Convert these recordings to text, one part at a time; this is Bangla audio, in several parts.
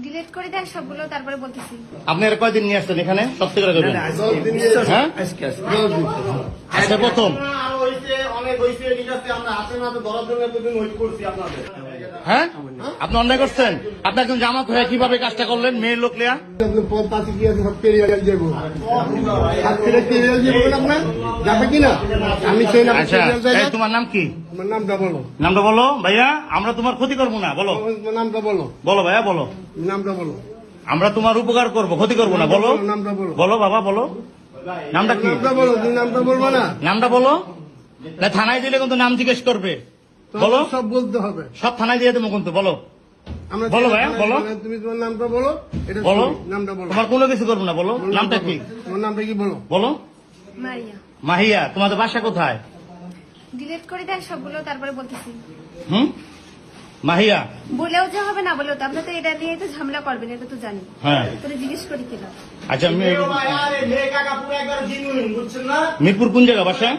ডিলিট করে দেন সবগুলো, তারপরে বলতেছি। আপনি এর কয়দিন নিয়ে আসছেন এখানে? সত্যি করে বলবেন। হ্যাঁ, আজকে প্রথম। হ্যাঁ, আপনি অন্যায় করছেন। আপনি একজন জামাত হয়ে কিভাবে কাজটা করলেন? মেয়ের লোক লিয়া আচ্ছা, এই তোমার নাম কি? নামটা বলো ভাইয়া, আমরা তোমার ক্ষতি করবো না। বলো নামটা বলো। বলো ভাইয়া, বলো নামটা বলো। আমরা তোমার উপকার করবো, ক্ষতি করবো না। বলো নামটা বলো। বলো বাবা, বলো নামটা কি? নামটা বলো। তুমি নামটা বলবো না? নামটা বলো। না, থানায় দিলে কিন্তু নাম জিজ্ঞেস করবে। বলো, সব বলতে হবে। সব থানায় দিয়ে দেবো কিন্তু। বলো বলো ভাইয়া, বলো। তুমি তোমার নামটা বলো। এটা বলো, নামটা বলো। তোমার কোনো কিছু করবো না। বলো নামটা কি? তোমার নামটা কি বলো? বলো। মারিয়া। মাহিয়া, তোমাদের বাসা কোথায়? ডিলিট করে দেন সবগুলো, তারপরে বলতেছি। হুম, মাহিয়া। বলেও যে হবে, না বলেও তো আপনার তো এটা নিয়ে তো ঝামেলা করবেন, এটা তো জানি। হ্যাঁ, তোরে জিজ্ঞেস করি কিনা। আচ্ছা, মিরপুর কোন জায়গা বাসা?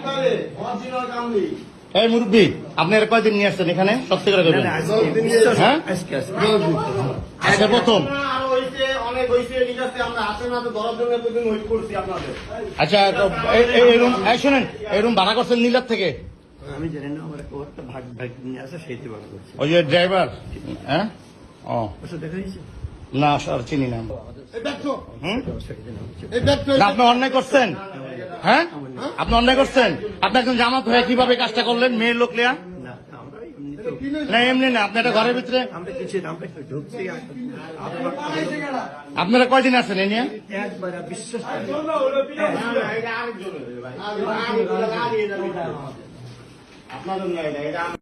এই মুরব্বী, আপনি এর কয়দিন নিয়ে আসছেন এখানে? সত্যি করে বলবেন। হ্যাঁ, আজকে প্রথম। আচ্ছা, শোনেন, এই রুম ভাড়া করছেন নীলার থেকে? আমি জানি না, আমার একটা ভাগ নিয়ে আসে, সেইতে ভাড়া করছে। ওই যে ড্রাইভার। হ্যাঁ, ও ওটা দেখা যাচ্ছে না, স্যার চিনি না। হুম, এই আপনি অন্যায় করছেন। হ্যাঁ, আপনি অন্যায় করছেন। আপনি একজন জামাত হয়ে কিভাবে কাজটা করলেন? মেয়ের লোক লিয়া? না, আমরা এমনি তো না, এমনি না। আপনি একটা ঘরের ভিতরে, আমরা কিছু আমরা একটু ঢুকছি। আপনারা কয়দিন আছেন এ নিয়ে? একবার বিশ্বাস আপনাদের